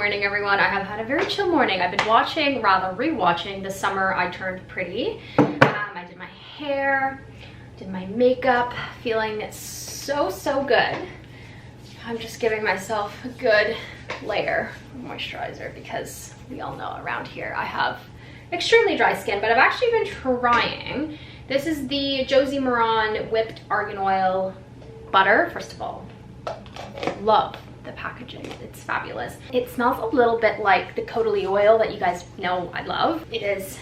morning, everyone. I have had a very chill morning. I've been watching, rather rewatching, The Summer I Turned Pretty. I did my hair, did my makeup, feeling so good. I'm just giving myself a good layer of moisturizer because we all know around here I have extremely dry skin, but I've actually been trying. This is the Josie Maran Whipped Argan Oil Butter. First of all, love the packaging. It's fabulous. It smells a little bit like the Caudalie oil that you guys know I love. It is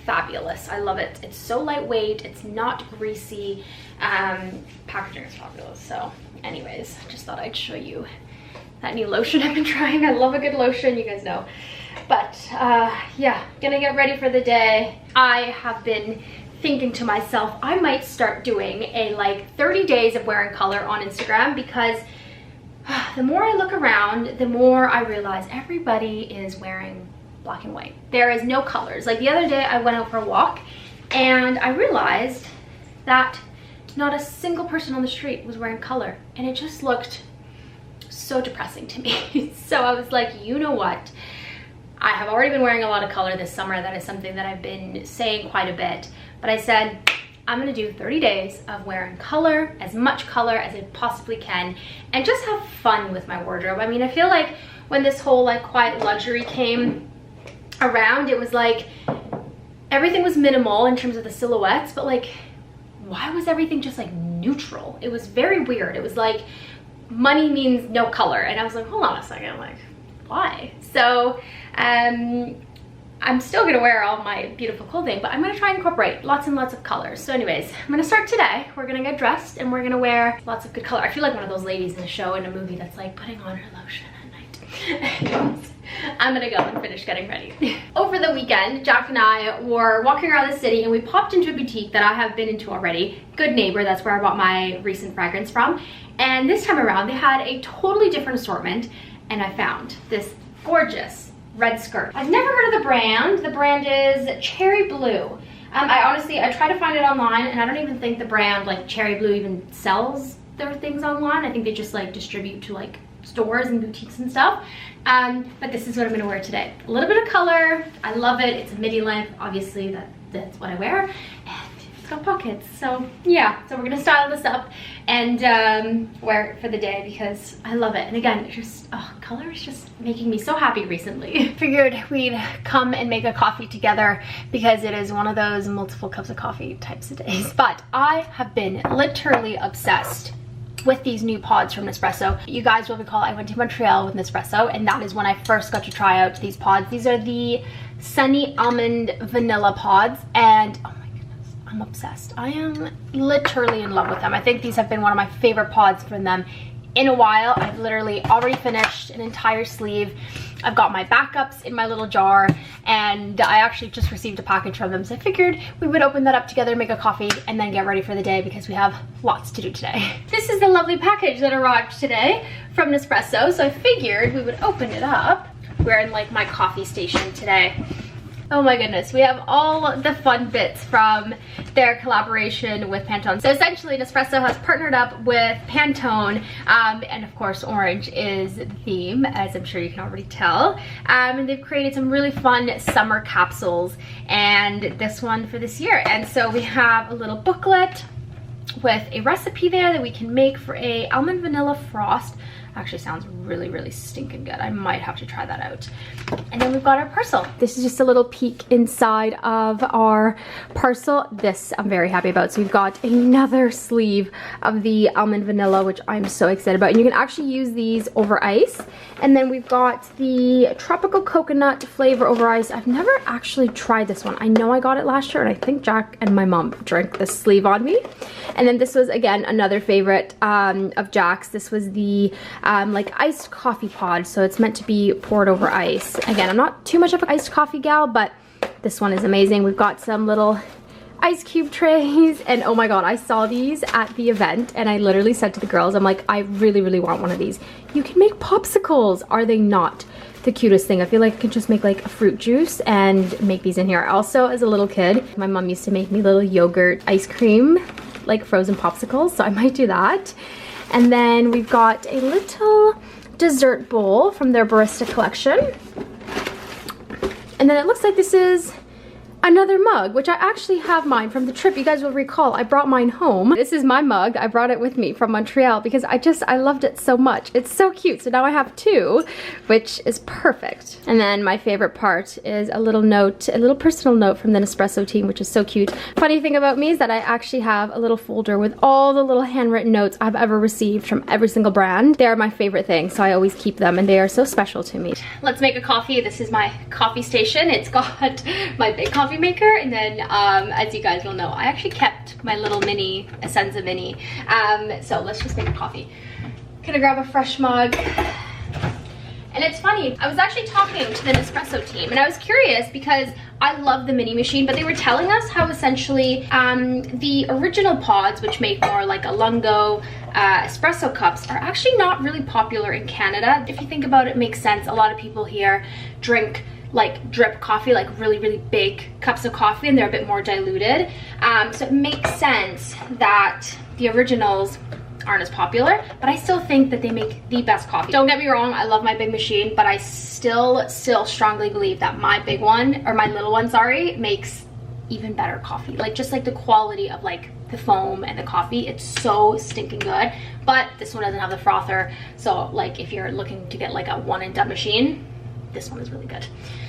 fabulous. I love it. It's so lightweight. It's not greasy. Packaging is fabulous. So anyways, I just thought I'd show you that new lotion I've been trying. I love a good lotion, you guys know. But yeah, gonna get ready for the day. I have been thinking to myself, I might start doing a like 30 days of wearing color on Instagram, because the more I look around, the more I realize everybody is wearing black and white. There is no colors. Like the other day I went out for a walk and I realized that not a single person on the street was wearing color, and it just looked so depressing to me. So I was like, you know what? I have already been wearing a lot of color this summer. That is something that I've been saying quite a bit. But I said, I'm gonna do 30 days of wearing color, as much color as I possibly can, and just have fun with my wardrobe. I mean, I feel like when this whole like quiet luxury came around, it was like everything was minimal in terms of the silhouettes, but like, why was everything just like neutral? It was very weird. It was like money means no color, and I was like, hold on a second, I'm like, why? So I'm still gonna wear all my beautiful clothing, but I'm gonna try and incorporate lots and lots of colors. So anyways, I'm gonna start today. We're gonna get dressed and we're gonna wear lots of good color. I feel like one of those ladies in a show, in a movie, that's like putting on her lotion at night. Anyways, I'm gonna go and finish getting ready. Over the weekend, Jack and I were walking around the city and we popped into a boutique that I have been into already, Good Neighbor. That's where I bought my recent fragrance from. And this time around, they had a totally different assortment, and I found this gorgeous red skirt. I've never heard of the brand. The brand is Cherry Blue. I tried to find it online, and I don't even think the brand like Cherry Blue even sells their things online. I think they just like distribute to like stores and boutiques and stuff. But this is what I'm gonna wear today. A little bit of color. I love it. It's a midi length. Obviously that's what I wear. And it's got pockets. So yeah, so we're gonna style this up and wear it for the day because I love it. And again, just color is just making me so happy recently. Figured we'd come and make a coffee together because it is one of those multiple cups of coffee types of days. But I have been literally obsessed with these new pods from Nespresso. You guys will recall I went to Montreal with Nespresso, and that is when I first got to try out these pods. These are the Sunny Almond Vanilla pods, and oh my goodness, I'm obsessed. I am literally in love with them. I think these have been one of my favorite pods from them in a while. I've literally already finished an entire sleeve. I've got my backups in my little jar, and I actually just received a package from them, so I figured we would open that up together, make a coffee, and then get ready for the day because we have lots to do today. This is the lovely package that arrived today from Nespresso, so I figured we would open it up. We're in like my coffee station today. Oh my goodness, we have all the fun bits from their collaboration with Pantone. So essentially, Nespresso has partnered up with Pantone, and of course orange is the theme, as I'm sure you can already tell. And they've created some really fun summer capsules, and this one for this year. And so we have a little booklet with a recipe there that we can make for a almond vanilla frost. Actually sounds really stinking good. I might have to try that out. And then we've got our parcel. This is just a little peek inside of our parcel. This I'm very happy about. So we've got another sleeve of the almond vanilla, which I'm so excited about. And you can actually use these over ice. And then we've got the tropical coconut flavor over ice. I've never actually tried this one. I know I got it last year, and I think Jack and my mom drank this sleeve on me. And then this was, again, another favorite of Jack's. This was the like iced coffee pod, so it's meant to be poured over ice. Again, I'm not too much of an iced coffee gal, but this one is amazing. We've got some little ice cube trays, and oh my god, I saw these at the event, and I literally said to the girls, I'm like, I really want one of these. You can make popsicles. Are they not the cutest thing? I feel like I could just make like a fruit juice and make these in here. Also, as a little kid, my mom used to make me little yogurt ice cream, like frozen popsicles, so I might do that. And then we've got a little dessert bowl from their barista collection. And then it looks like this is another mug, which I actually have mine from the trip. You guys will recall I brought mine home. This is my mug. I brought it with me from Montreal because I loved it so much. It's so cute. So now I have two, which is perfect. And then my favorite part is a little note, a little personal note from the Nespresso team, which is so cute. Funny thing about me is that I actually have a little folder with all the little handwritten notes I've ever received from every single brand. They are my favorite thing, so I always keep them and they are so special to me. Let's make a coffee. This is my coffee station. It's got my big coffee maker, and then as you guys will know, I actually kept my little mini Essenza mini, so let's just make a coffee. Gonna grab a fresh mug. And it's funny, I was actually talking to the Nespresso team and I was curious because I love the mini machine, but they were telling us how essentially the original pods, which make more like a lungo espresso cups, are actually not really popular in Canada. If you think about it, it makes sense. A lot of people here drink like drip coffee, like really big cups of coffee, and they're a bit more diluted. So it makes sense that the originals aren't as popular, but I still think that they make the best coffee. Don't get me wrong, I love my big machine, but I still strongly believe that my big one, or my little one, sorry, makes even better coffee. Like just like the quality of like the foam and the coffee, it's so stinking good. But this one doesn't have the frother, so like if you're looking to get like a one and done machine, this one is really good.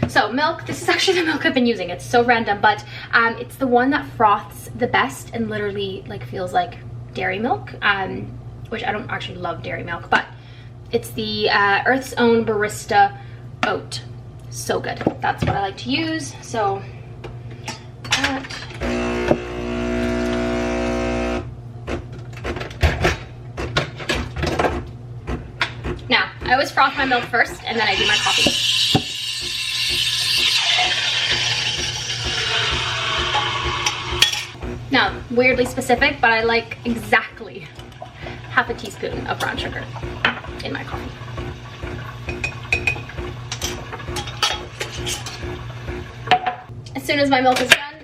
So milk, this is actually the milk I've been using. It's so random, but it's the one that froths the best and literally like feels like dairy milk, which I don't actually love dairy milk, but it's the Earth's Own Barista Oat. So good. That's what I like to use. So that. Now, I always froth my milk first and then I do my coffee. Now, weirdly specific, but I like exactly half a teaspoon of brown sugar in my coffee. As soon as my milk is done,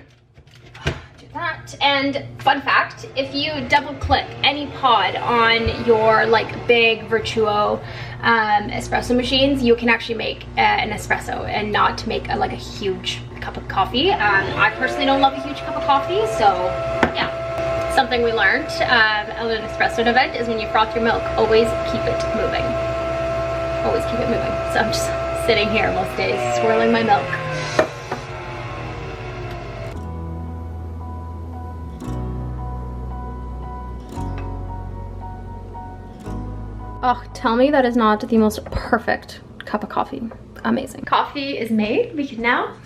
do that. And fun fact, if you double click any pod on your like big Virtuo espresso machines, you can actually make an espresso and not make like a huge cup of coffee. I personally don't love a huge cup of coffee, so yeah. Something we learned at an espresso event is when you froth your milk, always keep it moving. Always keep it moving. So I'm just sitting here most days swirling my milk. Oh, tell me that is not the most perfect cup of coffee. Amazing. Coffee is made. We can now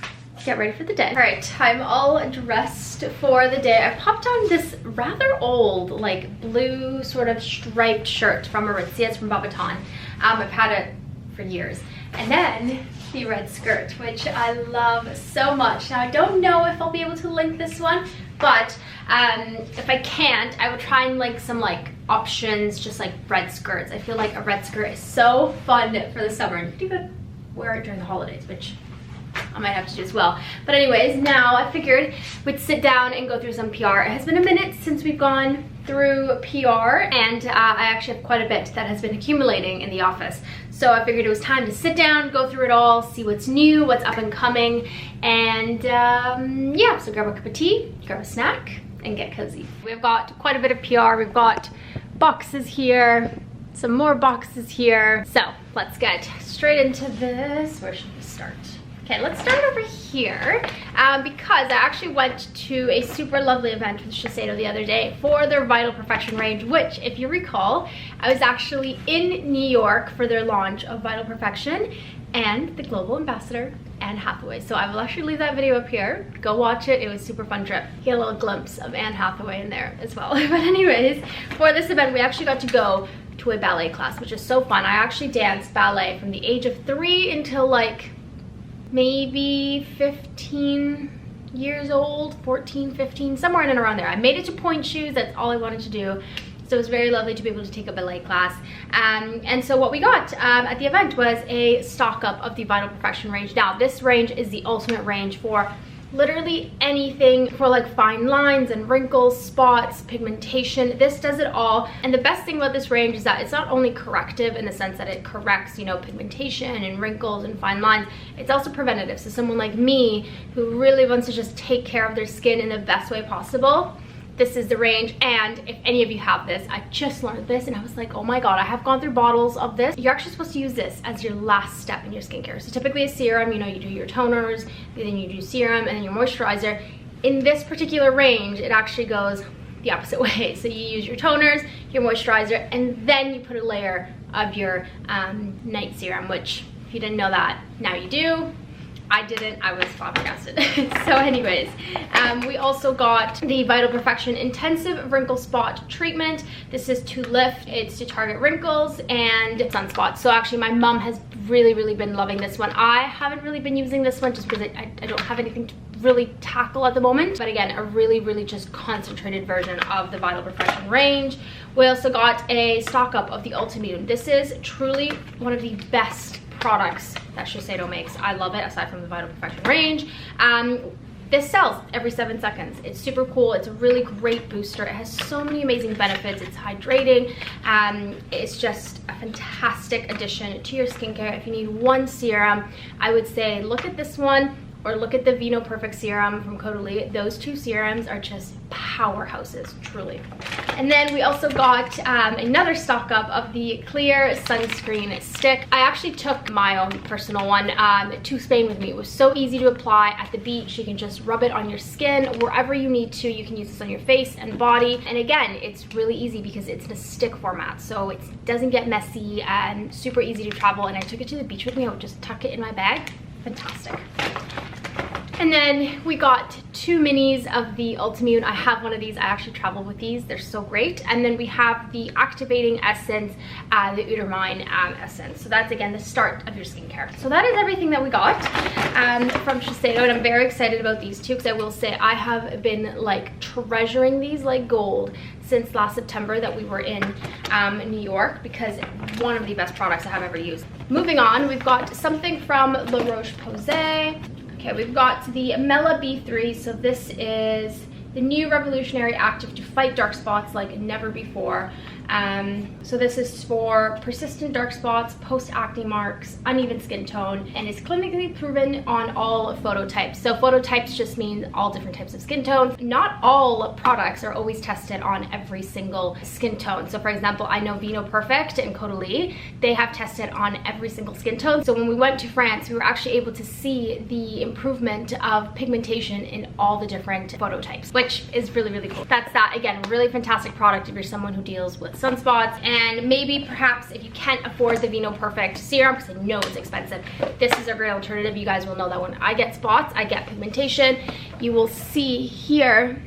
get ready for the day. All right, I'm all dressed for the day. I popped on this rather old, like blue sort of striped shirt from Aritzia. It's from Babaton. I've had it for years. And then the red skirt, which I love so much. Now I don't know if I'll be able to link this one, but if I can't, I will try and link some like options, just like red skirts. I feel like a red skirt is so fun for the summer, and you could wear it during the holidays, which I might have to do as well. But anyways, now I figured we'd sit down and go through some PR. It has been a minute since we've gone through PR, and I actually have quite a bit that has been accumulating in the office. So I figured it was time to sit down, go through it all, see what's new, what's up and coming, and yeah, so grab a cup of tea, grab a snack, and get cozy. We've got quite a bit of PR. We've got boxes here, some more boxes here. So let's get straight into this. Where should we start? Okay, let's start over here because I actually went to a super lovely event with Shiseido the other day for their Vital Perfection range, which, if you recall, I was actually in New York for their launch of Vital Perfection and the global ambassador, Anne Hathaway. So I will actually leave that video up here. Go watch it. It was a super fun trip. Get a little glimpse of Anne Hathaway in there as well. But anyways, for this event, we actually got to go to a ballet class, which is so fun. I actually danced ballet from the age of 3 until like maybe 15 years old, 14, 15, somewhere in and around there. I made it to point shoes. That's all I wanted to do. So it was very lovely to be able to take a ballet class. And so what we got at the event was a stock up of the Vital Perfection range. Now, this range is the ultimate range for literally anything for like fine lines and wrinkles, spots, pigmentation. This does it all. And the best thing about this range is that it's not only corrective in the sense that it corrects, you know, pigmentation and wrinkles and fine lines, it's also preventative. So someone like me who really wants to just take care of their skin in the best way possible, this is the range. And if any of you have this, I just learned this and I was like, oh my god, I have gone through bottles of this. You're actually supposed to use this as your last step in your skincare. So typically a serum, you know, you do your toners, then you do serum, and then your moisturizer. In this particular range, it actually goes the opposite way. So you use your toners, your moisturizer, and then you put a layer of your night serum, which if you didn't know that, now you do. I didn't, I was flabbergasted. So anyways, we also got the Vital Perfection Intensive Wrinkle Spot Treatment. This is to lift, it's to target wrinkles and sunspots. So actually my mom has really been loving this one. I haven't really been using this one just because I don't have anything to really tackle at the moment. But again, a really just concentrated version of the Vital Perfection range. We also got a stock up of the Ultimune. This is truly one of the best products that Shiseido makes. I love it, aside from the Vital Perfection range. This sells every 7 seconds. It's super cool. It's a really great booster. It has so many amazing benefits. It's hydrating. It's just a fantastic addition to your skincare. If you need one serum, I would say look at this one or look at the Vino Perfect Serum from Caudalie. Those two serums are just powerhouses, truly. And then we also got another stock up of the clear sunscreen stick. I actually took my own personal one to Spain with me. It was so easy to apply at the beach. You can just rub it on your skin wherever you need to. You can use this on your face and body. And again, it's really easy because it's in a stick format, so it doesn't get messy and super easy to travel. And I took it to the beach with me. I would just tuck it in my bag. Fantastic. And then we got 2 minis of the Ultimune. I have one of these. I actually travel with these. They're so great. And then we have the Activating Essence, the Utermine Essence. So that's, again, the start of your skincare. So that is everything that we got from Shiseido. And I'm very excited about these two because I will say I have been, like, treasuring these like gold since last September that we were in New York, because one of the best products I have ever used. Moving on, we've got something from La Roche-Posay. Okay, we've got the Mela B3. So this is the new revolutionary active to fight dark spots like never before. So this is for persistent dark spots, post-acne marks, uneven skin tone, and is clinically proven on all phototypes. So phototypes just mean all different types of skin tones. Not all products are always tested on every single skin tone. So for example, I know Vino Perfect and Caudalie, they have tested on every single skin tone. So when we went to France, we were actually able to see the improvement of pigmentation in all the different phototypes, which is really cool. That's that. Again, really fantastic product if you're someone who deals with sunspots, and maybe perhaps if you can't afford the Vino Perfect serum, because I know it's expensive, this is a great alternative. You guys will know that when I get spots, I get pigmentation. You will see here,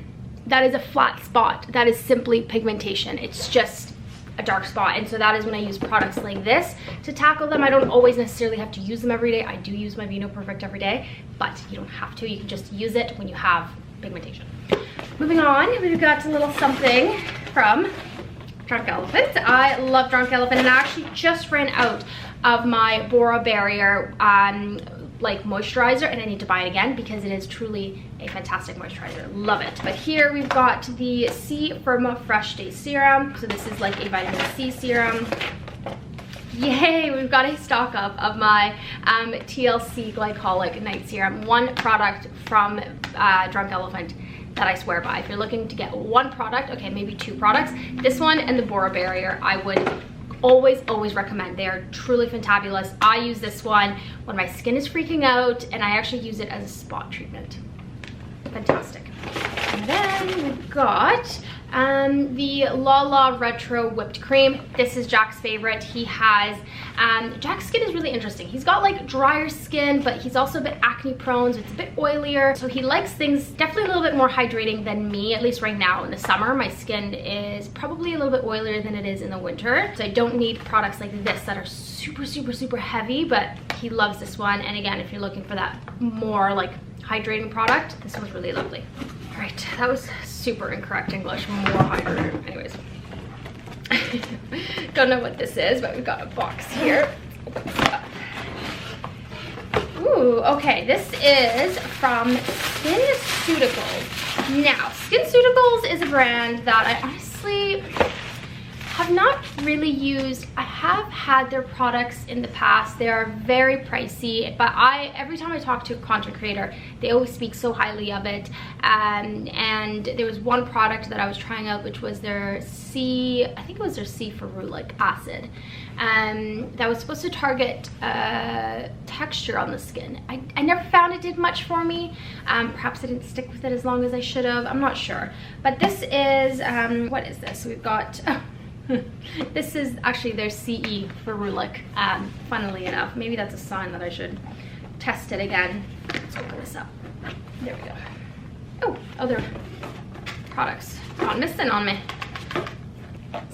that is a flat spot. That is simply pigmentation. It's just a dark spot, and so that is when I use products like this to tackle them. I don't always necessarily have to use them every day. I do use my Vino Perfect every day, but you don't have to. You can just use it when you have pigmentation. Moving on, we've got a little something from Drunk Elephant. I love Drunk Elephant, and I actually just ran out of my Bora Barrier like moisturizer, and I need to buy it again because it is truly a fantastic moisturizer. Love it. But here we've got the C Firma Fresh Day Serum. So this is like a vitamin C serum. Yay, we've got a stock up of my TLC Glycolic Night Serum. One product from Drunk Elephant that I swear by. If you're looking to get one product, okay, maybe 2 products, this one and the Bora Barrier, I would always recommend. They are truly fantabulous. I use this one when my skin is freaking out, and I actually use it as a spot treatment. Fantastic. And then we've got the La La Retro Whipped Cream. This is Jack's favorite. He has, Jack's skin is really interesting. He's got like drier skin, but he's also a bit acne prone, so it's a bit oilier. So he likes things definitely a little bit more hydrating than me, at least right now in the summer. My skin is probably a little bit oilier than it is in the winter. So I don't need products like this that are super heavy, but he loves this one. And again, if you're looking for that more like hydrating product, this one's really lovely. All right, that was super incorrect English, more hydrated. Anyways, don't know what this is, but we've got a box here. Open this up. Ooh, Ooh, okay, this is from SkinCeuticals. Now, SkinCeuticals is a brand that I honestly have not really used. I have had their products in the past. They are very pricey, but every time I talk to a content creator, they always speak so highly of it. And there was one product that I was trying out, which was their I think it was their C ferulic acid. That was supposed to target texture on the skin. I never found it did much for me. Perhaps I didn't stick with it as long as I should have. I'm not sure. But this is, what is this? We've got, this is actually their CE ferulic, funnily enough. Maybe that's a sign that I should test it again. Let's open this up. There we go. Oh, other products gone missing on me.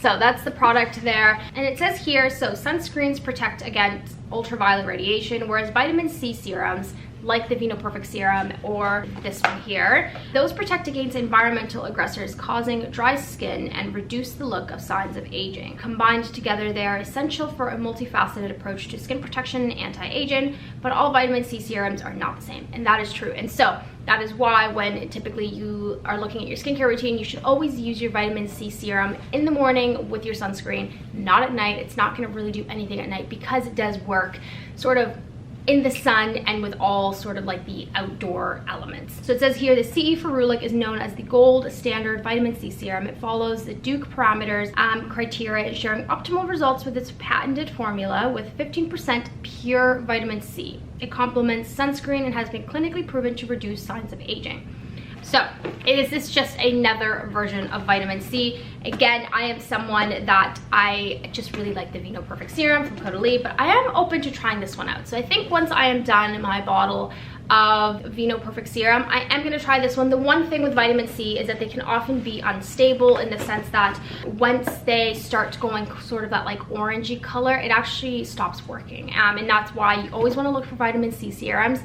So that's the product there, and it says here, so sunscreens protect against ultraviolet radiation, whereas vitamin C serums like the Vino Perfect serum or this one here, those protect against environmental aggressors causing dry skin and reduce the look of signs of aging. Combined together, they are essential for a multifaceted approach to skin protection and anti-aging, but all vitamin C serums are not the same, and that is true. And so that is why when typically you are looking at your skincare routine, you should always use your vitamin C serum in the morning with your sunscreen, not at night. It's not gonna really do anything at night because it does work sort of in the sun and with all sort of like the outdoor elements. So it says here, the CE ferulic is known as the gold standard vitamin C serum. It follows the Duke parameters criteria, sharing optimal results with its patented formula with 15% pure vitamin C. It complements sunscreen and has been clinically proven to reduce signs of aging. So is this just another version of vitamin C? Again, I am someone that I just really like the Vino Perfect serum from Caudalie, but I am open to trying this one out. So I think once I am done my bottle of Vino Perfect serum, I am gonna try this one. The one thing with vitamin C is that they can often be unstable in the sense that once they start going sort of that like orangey color, it actually stops working. And that's why you always wanna look for vitamin C serums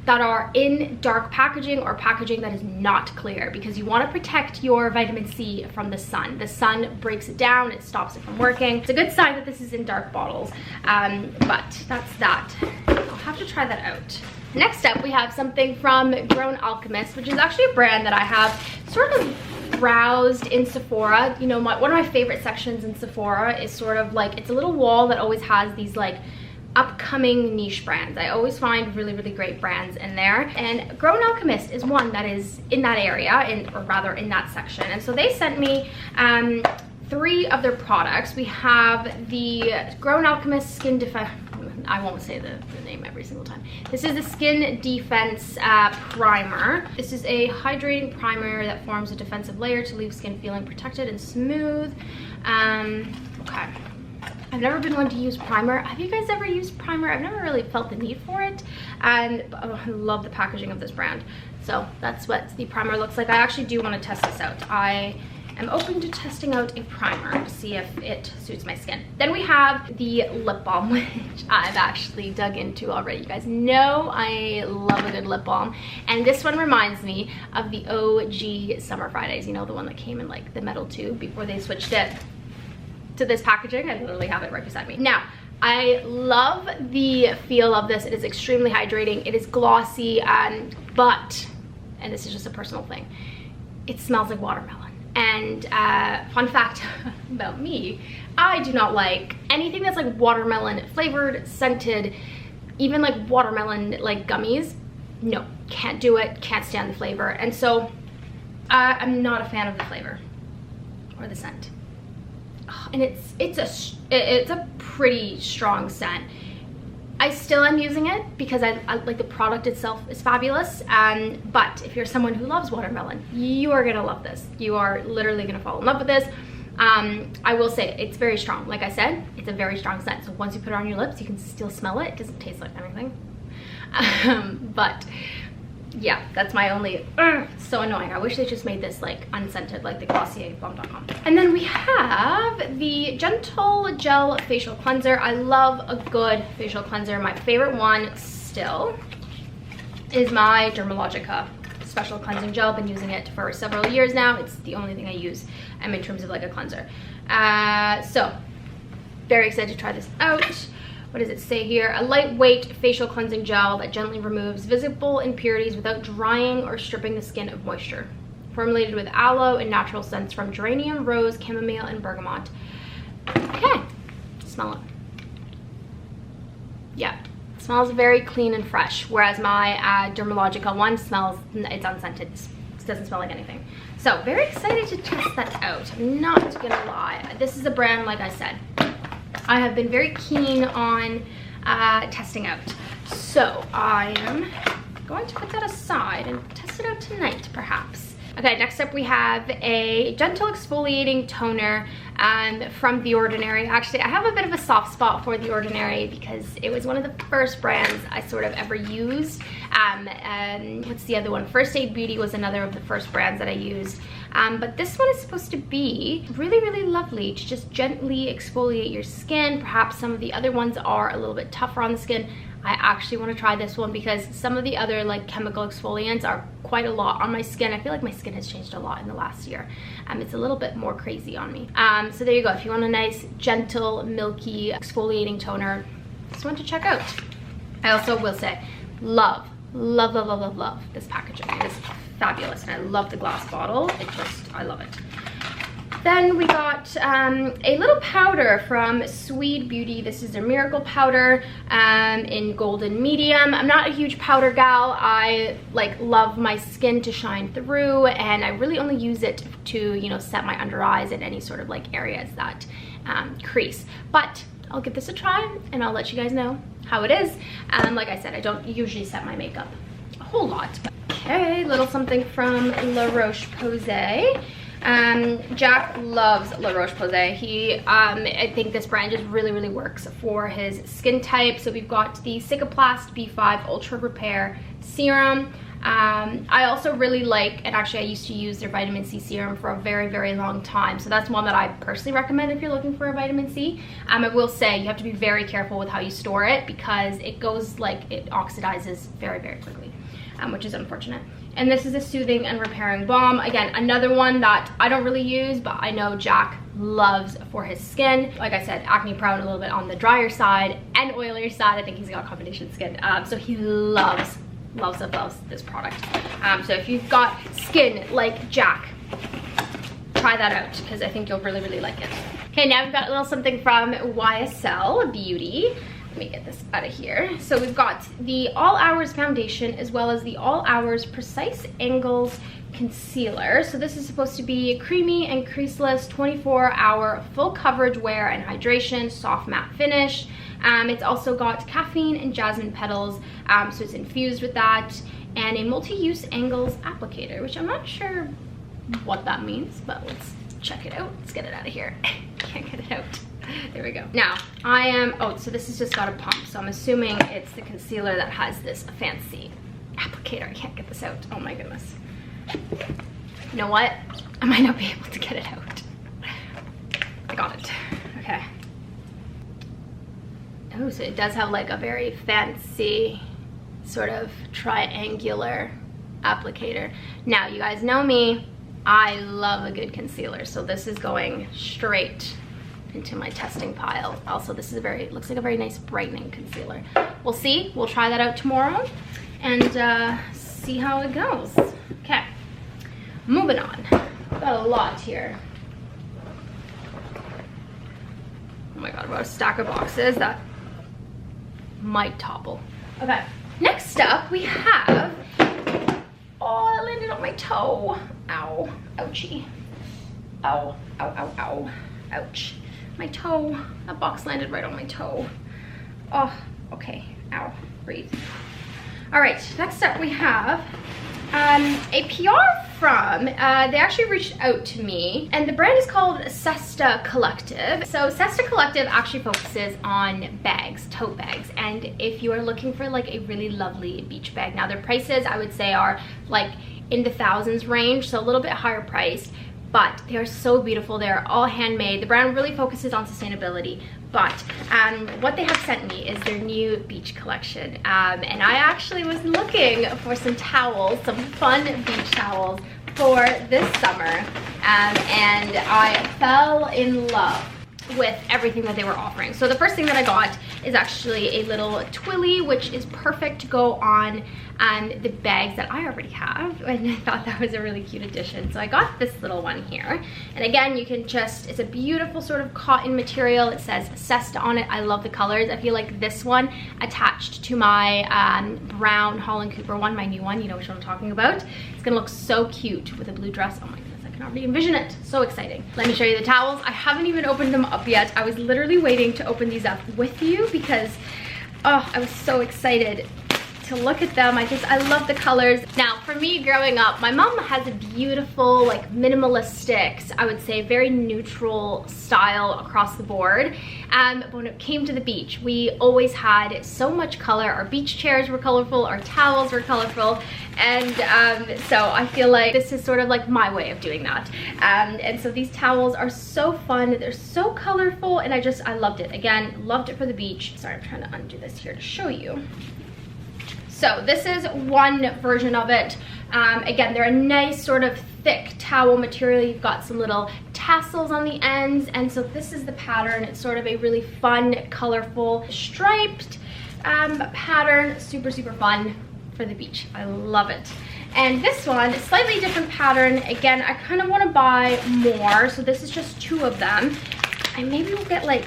that are in dark packaging or packaging that is not clear, because you want to protect your vitamin C from the sun. The sun breaks it down, it stops it from working. It's a good sign that this is in dark bottles, but that's that. I'll have to try that out. Next up, we have something from Grown Alchemist, which is actually a brand that I have sort of browsed in Sephora. You know, one of my favorite sections in Sephora is sort of like, it's a little wall that always has these like upcoming niche brands. I always find really, really great brands in there, and Grown Alchemist is one that is in that area, or rather in that section. And so they sent me 3 of their products. We have the Grown Alchemist Skin Defense, I won't say the name every single time. This is the Skin Defense Primer. This is a hydrating primer that forms a defensive layer to leave skin feeling protected and smooth. Okay. I've never been one to use primer. Have you guys ever used primer? I've never really felt the need for it, and I love the packaging of this brand. So that's what the primer looks like. I actually do want to test this out. I am open to testing out a primer to see if it suits my skin. Then we have the lip balm, which I've actually dug into already. You guys know I love a good lip balm, and this one reminds me of the OG Summer Fridays. You know, the one that came in like the metal tube before they switched it to this packaging. I literally have it right beside me. Now, I love the feel of this. It is extremely hydrating. It is glossy, but, and this is just a personal thing, it smells like watermelon. And fun fact about me, I do not like anything that's like watermelon flavored, scented, even like watermelon like gummies. No, can't do it, can't stand the flavor. And so I'm not a fan of the flavor or the scent. And it's a pretty strong scent. I still am using it because I like the product itself is fabulous. But if you're someone who loves watermelon, you are gonna love this. You are literally gonna fall in love with this. I will say it's very strong. Like I said, it's a very strong scent. So once you put it on your lips, you can still smell it. It doesn't taste like anything. But yeah, that's my only, so annoying. I wish they just made this like unscented, like the Glossier Balm.com. And then we have the Gentle Gel Facial Cleanser. I love a good facial cleanser. My favorite one still is my Dermalogica Special Cleansing Gel. I've been using it for several years now. It's the only thing I use in terms of like a cleanser. So very excited to try this out. what does it say here? A lightweight facial cleansing gel that gently removes visible impurities without drying or stripping the skin of moisture. Formulated with aloe and natural scents from geranium, rose, chamomile, and bergamot. Okay, smell it. Yeah, it smells very clean and fresh, whereas my Dermalogica one smells, it's unscented. It doesn't smell like anything. So very excited to test that out. I'm not gonna lie. This is a brand, like I said, I have been very keen on testing out. So I am going to put that aside and test it out tonight, perhaps. Okay, next up we have a gentle exfoliating toner from The Ordinary. Actually, I have a bit of a soft spot for The Ordinary because it was one of the first brands I sort of ever used. What's the other one? First Aid Beauty was another of the first brands that I used. But this one is supposed to be really, really lovely to just gently exfoliate your skin. Perhaps some of the other ones are a little bit tougher on the skin. I actually want to try this one because some of the other like chemical exfoliants are quite a lot on my skin. I feel like my skin has changed a lot in the last year. It's a little bit more crazy on me. So there you go. If you want a nice, gentle, milky exfoliating toner, this one to check out. I also will say, love this packaging. It is fabulous, and I love the glass bottle. I love it. Then we got a little powder from Sweet Beauty. This is their Miracle Powder in golden medium. I'm not a huge powder gal. I love my skin to shine through, and I really only use it to, you know, set my under eyes and any sort of like areas that crease. But I'll give this a try and I'll let you guys know how it is. Like I said, I don't usually set my makeup a whole lot. Okay, little something from La Roche-Posay. Jack loves La Roche-Posay. I think this brand just really works for his skin type. So we've got the Cicaplast B5 Ultra Repair Serum. I also really like, and actually I used to use their vitamin C serum for a very long time. So that's one that I personally recommend if you're looking for a vitamin C. I will say you have to be very careful with how you store it because it goes it oxidizes very quickly, which is unfortunate. And this is a soothing and repairing balm. Again, another one that I don't really use, but I know Jack loves for his skin. Like I said, acne prone, a little bit on the drier side and oilier side. I think he's got combination skin. So he loves this product. So if you've got skin like Jack, try that out because I think you'll really like it. Okay, now we've got a little something from YSL Beauty. Let me get this out of here. So we've got the All Hours foundation as well as the All Hours Precise Angles concealer. So this is supposed to be a creamy and creaseless 24-hour full coverage wear and hydration, soft matte finish. It's also got caffeine and jasmine petals, so it's infused with that, and a multi-use angles applicator, which I'm not sure what that means, but let's check it out. Let's get it out of here. Can't get it out. There we go. Now, so this has just got a pump, so I'm assuming it's the concealer that has this fancy applicator. I can't get this out. Oh my goodness. You know what? I might not be able to get it out. I got it. Okay. Oh, so it does have like a very fancy sort of triangular applicator. Now, you guys know me. I love a good concealer, so this is going straight into my testing pile. Also, this is looks like a very nice brightening concealer. We'll see. We'll try that out tomorrow and see how it goes. Okay, moving on. Got a lot here. Oh my god, about a stack of boxes that might topple. Okay, next up we have, oh, that landed on my toe. Ow, ouchie. Ow, ouch. My toe, that box landed right on my toe. Oh, okay, ow, breathe. All right, next up we have a PR from, they actually reached out to me, and the brand is called Sesta Collective. So Sesta Collective actually focuses on bags, tote bags, and if you are looking for like a really lovely beach bag, now their prices I would say are like in the thousands range, so a little bit higher priced, but they are so beautiful. They're all handmade. The brand really focuses on sustainability, but what they have sent me is their new beach collection, and I actually was looking for some towels, some fun beach towels for this summer, and I fell in love with everything that they were offering. So the first thing that I got is actually a little twilly, which is perfect to go on the bags that I already have, and I thought that was a really cute addition. So I got this little one here, and again, you can just, it's a beautiful sort of cotton material. It says Cesta on it. I love the colors. I feel like this one attached to my brown Holland Cooper one, my new one, you know which one I'm talking about. It's gonna look so cute with a blue dress. Oh my goodness, I can already envision it. So exciting. Let me show you the towels. I haven't even opened them up yet. I was literally waiting to open these up with you because I was so excited to look at them. I love the colors. Now, for me growing up, my mom has a beautiful, like minimalistic, I would say very neutral style across the board. But when it came to the beach, we always had so much color. Our beach chairs were colorful, our towels were colorful, and so I feel like this is sort of like my way of doing that. And so these towels are so fun. They're so colorful, and I loved it. Again, loved it for the beach. Sorry, I'm trying to undo this here to show you. So this is one version of it. Again, they're a nice sort of thick towel material. You've got some little tassels on the ends, and so this is the pattern. It's sort of a really fun, colorful, striped pattern. Super, super fun for the beach. I love it. And this one, a slightly different pattern. Again, I kind of want to buy more, so this is just 2 of them. I maybe will get like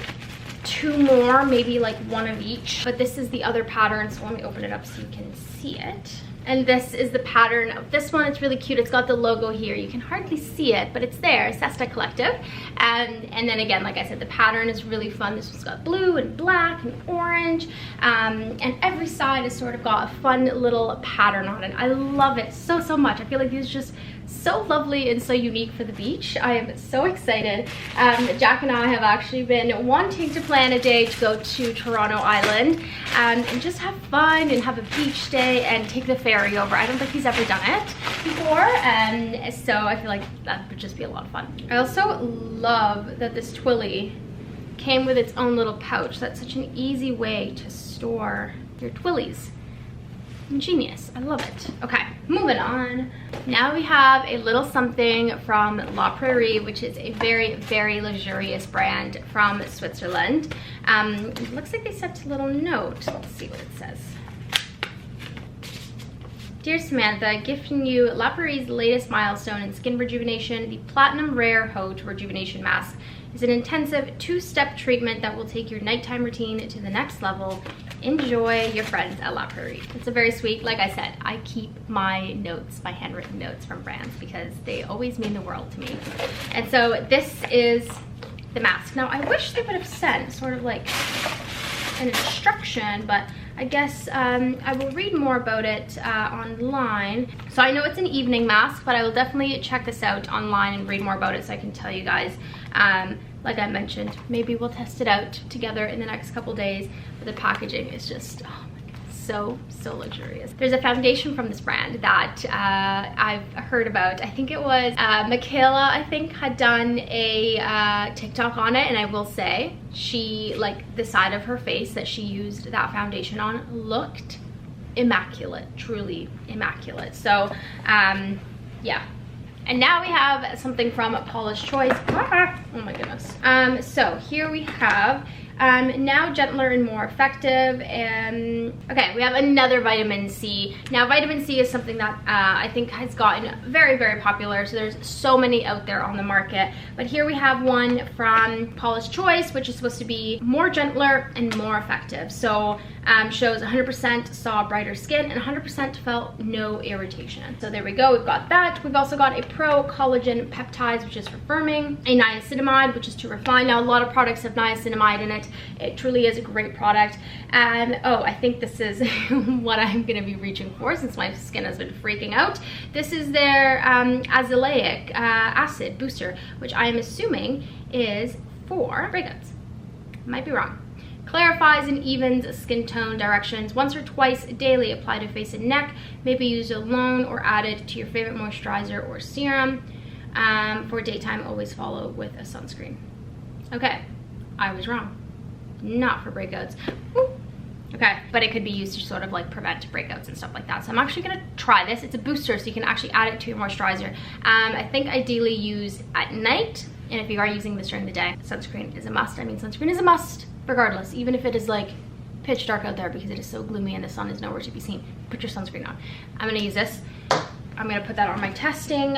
2 more, maybe like 1 of each, but this is the other pattern, so let me open it up so you can see it. And this is the pattern of this one. It's really cute. It's got the logo here. You can hardly see it, but it's there, Cesta Collective. And then again, like I said, the pattern is really fun. This one's got blue and black and orange, and every side has sort of got a fun little pattern on it. I love it so, so much. I feel like these are just so lovely and so unique for the beach. I am so excited. Jack and I have actually been wanting to plan a day to go to Toronto Island and just have fun and have a beach day and take the ferry over. I don't think he's ever done it before, and so I feel like that would just be a lot of fun. I also love that this twilly came with its own little pouch. That's such an easy way to store your twillies. Genius. I love it. Okay, moving on. Now we have a little something from La Prairie, which is a very, very luxurious brand from Switzerland. It looks like they sent a little note. Let's see what it says. Dear Samantha, gifting you La Prairie's latest milestone in skin rejuvenation, the Platinum Rare Haute Rejuvenation Mask is an intensive 2-step treatment that will take your nighttime routine to the next level. Enjoy, your friends at La Prairie. It's a very sweet, like I said, I keep my notes, my handwritten notes from brands because they always mean the world to me. And so this is the mask. Now I wish they would have sent sort of like an instruction, but I guess I will read more about it online. So I know it's an evening mask, but I will definitely check this out online and read more about it so I can tell you guys. Like I mentioned, maybe we'll test it out together in the next couple days, but the packaging is just, oh my goodness, so luxurious. There's a foundation from this brand that I've heard about. I think it was Michaela, I think, had done a TikTok on it, and I will say, she, like, the side of her face that she used that foundation on looked immaculate, truly immaculate. So, yeah. And now we have something from Paula's Choice. Oh my goodness. So here we have now gentler and more effective. And okay, we have another vitamin C. Now vitamin C is something that I think has gotten very, very popular. So there's so many out there on the market. But here we have one from Paula's Choice, which is supposed to be more gentler and more effective. So shows 100% saw brighter skin and 100% felt no irritation. So there we go, we've got that. We've also got a pro collagen peptides, which is for firming, a niacinamide, which is to refine. Now a lot of products have niacinamide in it. It truly is a great product. And oh, I think this is what I'm gonna be reaching for since my skin has been freaking out. This is their azelaic acid booster, which I am assuming is for breakouts. Might be wrong. Clarifies and evens skin tone directions. Once or twice daily, apply to face and neck. May be used alone or added to your favorite moisturizer or serum. For daytime, always follow with a sunscreen. Okay, I was wrong. Not for breakouts. Ooh. Okay, but it could be used to sort of like prevent breakouts and stuff like that. So I'm actually gonna try this. It's a booster, so you can actually add it to your moisturizer. I think ideally use at night And if you are using this during the day, sunscreen is a must. I mean, sunscreen is a must regardless, even if it is like pitch dark out there because it is so gloomy and the sun is nowhere to be seen. Put your sunscreen on. I'm gonna use this. I'm gonna put that on my testing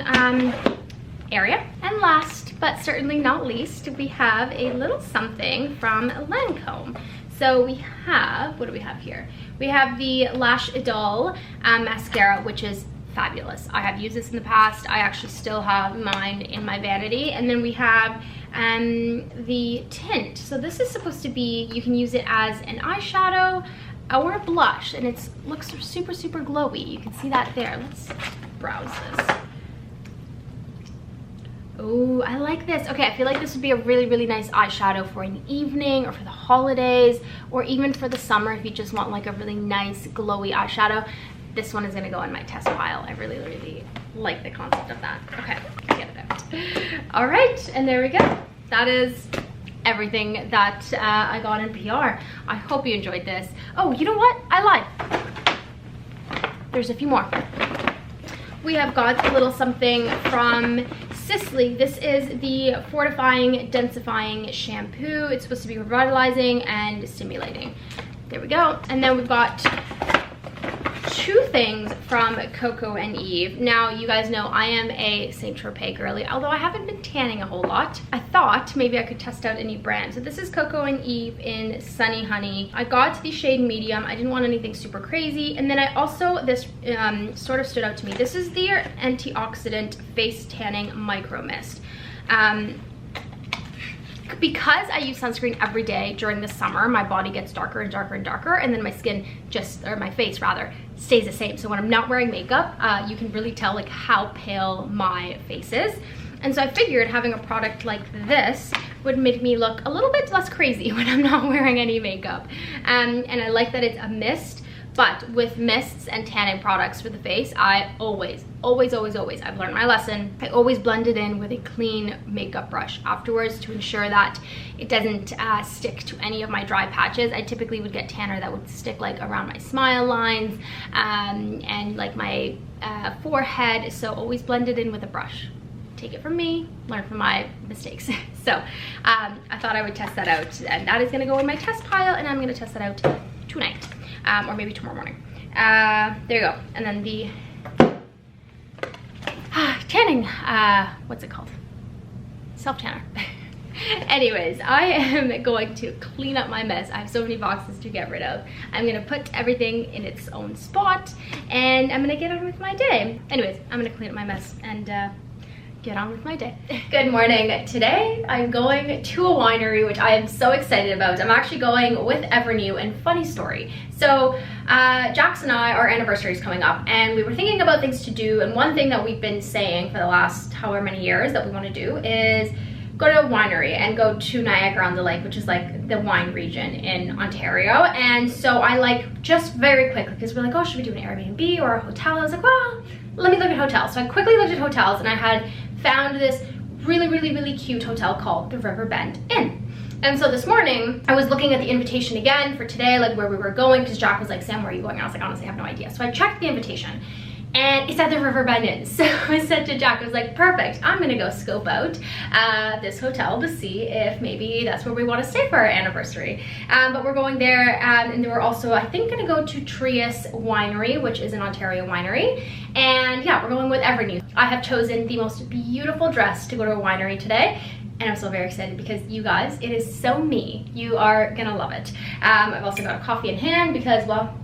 area. And last but certainly not least, we have a little something from Lancome. So we have, what do we have here? We have the Lash Idol mascara, which is fabulous. I have used this in the past. I actually still have mine in my vanity. And then we have the tint. So this is supposed to be, you can use it as an eyeshadow or a blush, and it looks super, super glowy. You can see that there. Let's browse this. Oh, I like this. Okay, I feel like this would be a really, really nice eyeshadow for an evening or for the holidays or even for the summer if you just want like a really nice glowy eyeshadow. This one is gonna go in my test pile. I really, really like the concept of that. Okay, get it out. All right, and there we go. That is everything that I got in PR. I hope you enjoyed this. Oh, you know what? I lied. There's a few more. We have got a little something from Sisley. This is the Fortifying Densifying Shampoo. It's supposed to be revitalizing and stimulating. There we go. And then we've got two things from Coco and Eve. Now, you guys know I am a Saint Tropez girly, although I haven't been tanning a whole lot. I thought maybe I could test out a new brand. So this is Coco and Eve in Sunny Honey. I got the shade medium. I didn't want anything super crazy. And then I also, this sort of stood out to me. This is the antioxidant face tanning micro mist. Because I use sunscreen every day during the summer, my body gets darker and darker and darker, and then my skin just, or my face rather, stays the same. So when I'm not wearing makeup, you can really tell like how pale my face is. And so I figured having a product like this would make me look a little bit less crazy when I'm not wearing any makeup. And I like that it's a mist. But with mists and tanning products for the face, I always, I've learned my lesson. I always blend it in with a clean makeup brush afterwards to ensure that it doesn't stick to any of my dry patches. I typically would get tanner that would stick like around my smile lines and like my forehead. So always blend it in with a brush. Take it from me, learn from my mistakes. So I thought I would test that out, and that is gonna go in my test pile, and I'm gonna test that out tonight. Or maybe tomorrow morning. There you go. And then the tanning, what's it called? Self-tanner. Anyways, I am going to clean up my mess. I have so many boxes to get rid of. I'm gonna put everything in its own spot, and I'm gonna get on with my day. Anyways, I'm gonna clean up my mess and get on with my day. Good morning. Today I'm going to a winery, which I am so excited about. I'm actually going with Evernew, and funny story. So Jax and I, our anniversary is coming up, and we were thinking about things to do, and one thing that we've been saying for the last however many years that we want to do is go to a winery and go to Niagara-on-the-Lake, which is like the wine region in Ontario. And so I like just very quickly, because we're like, oh, should we do an Airbnb or a hotel? I was like, well, let me look at hotels. So I quickly looked at hotels, and I had found this really cute hotel called the Riverbend Inn. And so this morning I was looking at the invitation again for today, like where we were going, because Jack was like, Sam, where are you going? And I was like, honestly, I have no idea. So I checked the invitation and it said the Riverbend Inn. So I said to Jack, I was like, perfect, I'm gonna go scope out this hotel to see if maybe that's where we want to stay for our anniversary. But we're going there, and we're also, I think, gonna go to Trius Winery, which is an Ontario winery. And yeah, we're going with Evernew. I have chosen the most beautiful dress to go to a winery today, and I'm so very excited because you guys, it is so me. You are gonna love it. I've also got a coffee in hand because, well,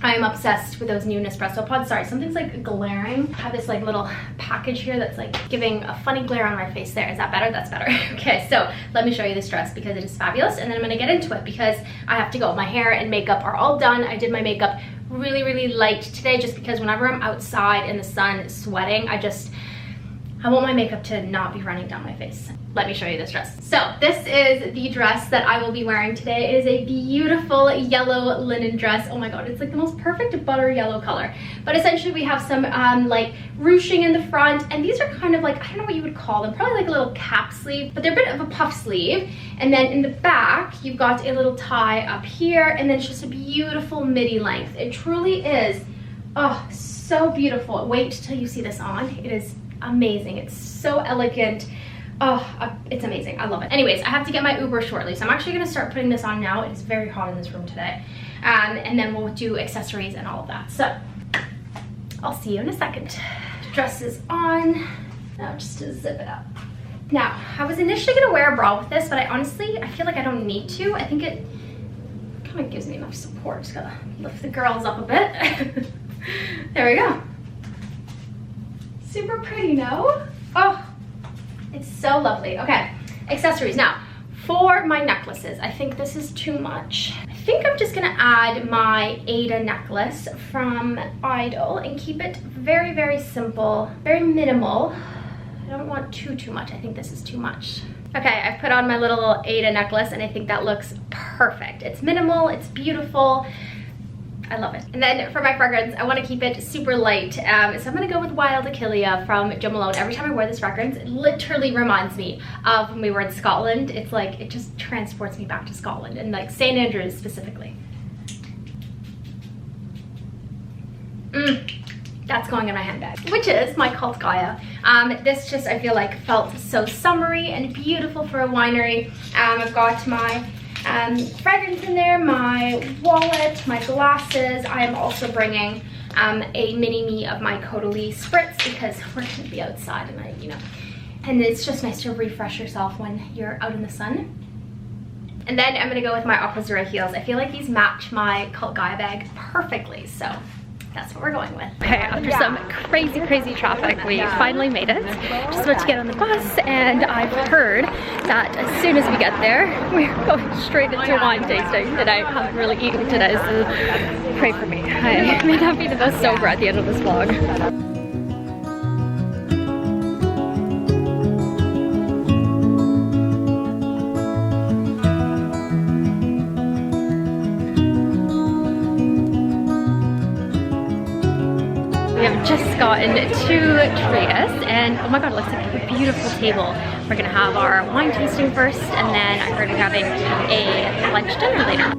I am obsessed with those new Nespresso pods. Sorry, something's like glaring. I have this like little package here that's like giving a funny glare on my face there. Is that better? That's better. Okay, so let me show you this dress because it is fabulous, and then I'm gonna get into it because I have to go. My hair and makeup are all done. I did my makeup really light today just because whenever I'm outside in the sun sweating, I want my makeup to not be running down my face. Let me show you this dress. So this is the dress that I will be wearing today. It is a beautiful yellow linen dress. Oh my God, it's like the most perfect butter yellow color. But essentially we have some like ruching in the front, and these are kind of like, I don't know what you would call them, probably like a little cap sleeve, but they're a bit of a puff sleeve. And then in the back, you've got a little tie up here, and then it's just a beautiful midi length. It truly is, oh, so beautiful. Wait till you see this on. It is amazing. It's so elegant. Oh, it's amazing. I love it. Anyways, I have to get my Uber shortly, so I'm actually gonna start putting this on now. It is very hot in this room today. And then we'll do accessories and all of that. So I'll see you in a second. Dress is on. Now just to zip it up. Now, I was initially gonna wear a bra with this, but I feel like I don't need to. I think it kind of gives me enough support. Just gotta lift the girls up a bit. There we go. Super pretty, no? Oh, it's so lovely. Okay, accessories. Now, for my necklaces, I think this is too much. I think I'm just gonna add my Ada necklace from Idol and keep it very, very simple, very minimal. I don't want too much. I think this is too much. Okay, I've put on my little Ada necklace and I think that looks perfect. It's minimal, it's beautiful. I love it. And then for my fragrance, I want to keep it super light. So I'm going to go with Wild Achillea from Jo Malone. Every time I wear this fragrance, it literally reminds me of when we were in Scotland. It's like, it just transports me back to Scotland and like St. Andrews specifically. That's going in my handbag, which is my Cult Gaia. This just, I feel like, felt so summery and beautiful for a winery. I've got my fragrance in there, my wallet, my glasses. I am also bringing a mini me of my Caudalie spritz because we're gonna be outside and and it's just nice to refresh yourself when you're out in the sun. And then I'm gonna go with my Aquazzura heels. I feel like these match my Cult Gaia bag perfectly, so that's what we're going with. Okay, after some crazy traffic, we finally made it. Just about to get on the bus, and I've heard that as soon as we get there, we're going straight into wine tasting, and I haven't really eaten today, so pray for me. I may not be the most sober at the end of this vlog. We have just gotten to Trius, and oh my god, it looks like a beautiful table. We're gonna have our wine tasting first, and then I'm gonna be having a lunch dinner later.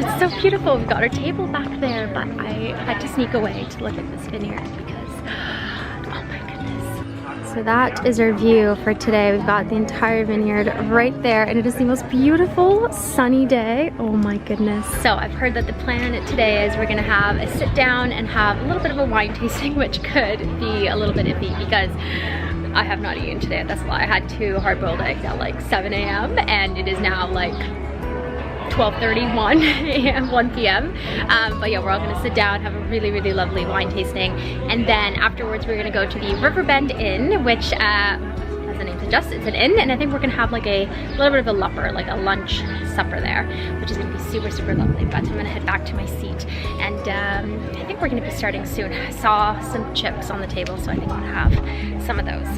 It's so beautiful. We've got our table back there, but I had to sneak away to look at this vineyard because, oh my goodness. So that is our view for today. We've got the entire vineyard right there, and it is the most beautiful sunny day. Oh my goodness. So I've heard that the plan today is we're gonna have a sit down and have a little bit of a wine tasting, which could be a little bit iffy because I have not eaten today. That's why I had 2 hard-boiled eggs at like 7 a.m. and it is now like 12:31 a.m., 1 p.m. But yeah, we're all gonna sit down, have a really lovely wine tasting, and then afterwards we're gonna go to the Riverbend Inn, which as the name suggests, it's an inn, and I think we're gonna have like a little bit of a lupper, like a lunch supper there, which is gonna be super lovely. But I'm gonna head back to my seat, and I think we're gonna be starting soon. I saw some chips on the table, so I think I'll have some of those.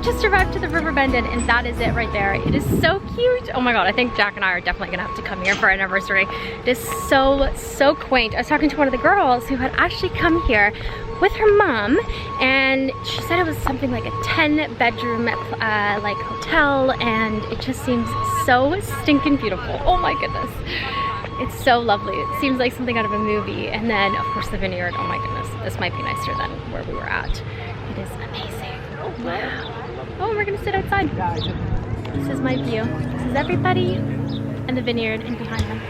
Just arrived to the Riverbend Inn, and that is it right there. It is so cute. Oh my god, I think Jack and I are definitely gonna have to come here for our anniversary. It is so quaint. I was talking to one of the girls who had actually come here with her mom, and she said it was something like a 10-bedroom like hotel, and it just seems so stinking beautiful. Oh my goodness. It's so lovely. It seems like something out of a movie. And then of course the vineyard. Oh my goodness, this might be nicer than where we were at. It is amazing. Wow. Oh, we're gonna sit outside. This is my view. This is everybody and the vineyard and behind them.